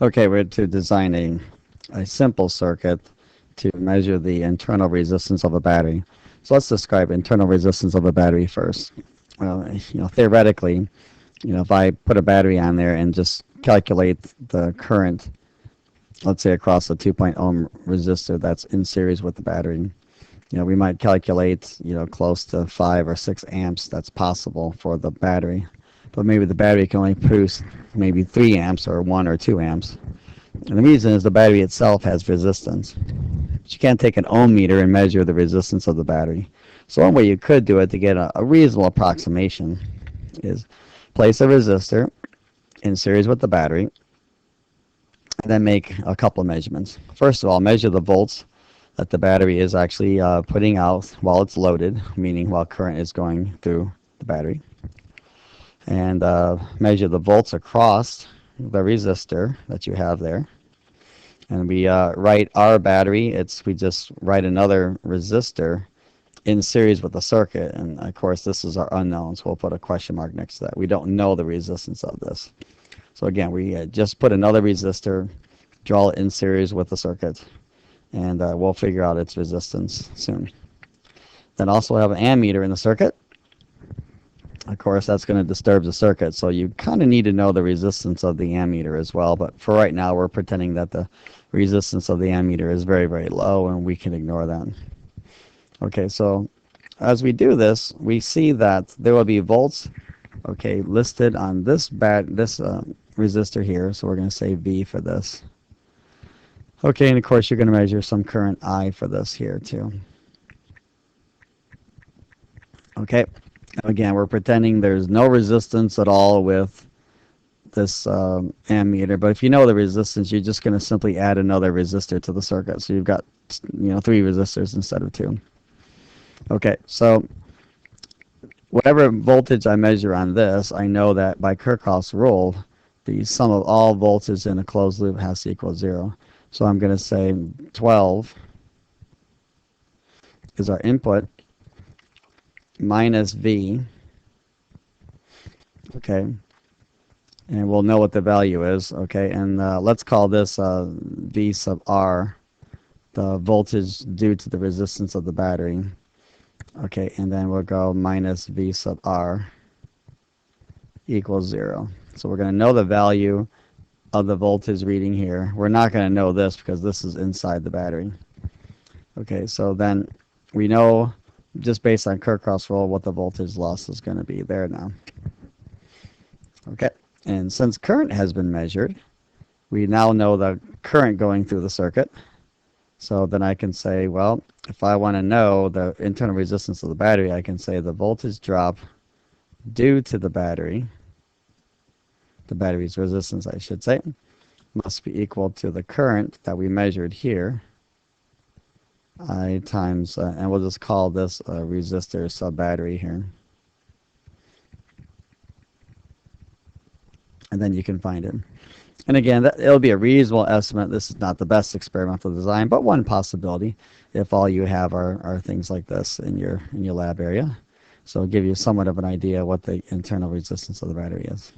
Okay, we're to design a simple circuit to measure the internal resistance of a battery. So let's describe internal resistance of a battery first. Well, theoretically, if I put a battery on there and just calculate the current, let's say across a 2 ohm resistor that's in series with the battery, we might calculate, close to 5 or 6 amps. That's possible for the battery. But maybe the battery can only produce maybe 3 amps or 1 or 2 amps. And the reason is the battery itself has resistance. But you can't take an ohm meter and measure the resistance of the battery. So one way you could do it to get a reasonable approximation is place a resistor in series with the battery and then make a couple of measurements. First of all, measure the volts that the battery is actually putting out while it's loaded, meaning while current is going through the battery. And measure the volts across the resistor that you have there. And we write our battery, we just write another resistor in series with the circuit. And of course, this is our unknown, so we'll put a question mark next to that. We don't know the resistance of this. So again, we just put another resistor, draw it in series with the circuit, and we'll figure out its resistance soon. Then also have an ammeter in the circuit. Of course, that's going to disturb the circuit, so you kind of need to know the resistance of the ammeter as well. But for right now, we're pretending that the resistance of the ammeter is very, very low, and we can ignore that. Okay, so as we do this, we see that there will be volts, okay, listed on this resistor here. So we're going to say V for this. Okay, and of course, you're going to measure some current I for this here too. Okay. Again, we're pretending there's no resistance at all with this ammeter, but if you know the resistance, you're just going to simply add another resistor to the circuit. So you've got 3 resistors instead of 2. Okay, so whatever voltage I measure on this, I know that by Kirchhoff's rule, the sum of all voltages in a closed loop has to equal 0. So I'm going to say 12 is our input minus V, okay, and we'll know what the value is, okay, and let's call this V sub R, the voltage due to the resistance of the battery, okay, and then we'll go minus V sub R equals 0. So we're going to know the value of the voltage reading here. We're not going to know this because this is inside the battery. Okay, so then we know just based on Kirchhoff's rule what the voltage loss is going to be there now. Okay, and since current has been measured, we now know the current going through the circuit. So then I can say, well, if I want to know the internal resistance of the battery, I can say the voltage drop due to the battery's resistance, I should say, must be equal to the current that we measured here, I times, and we'll just call this a resistor sub-battery here. And then you can find it. And again, it'll be a reasonable estimate. This is not the best experimental design, but one possibility if all you have are things like this in your lab area. So it'll give you somewhat of an idea what the internal resistance of the battery is.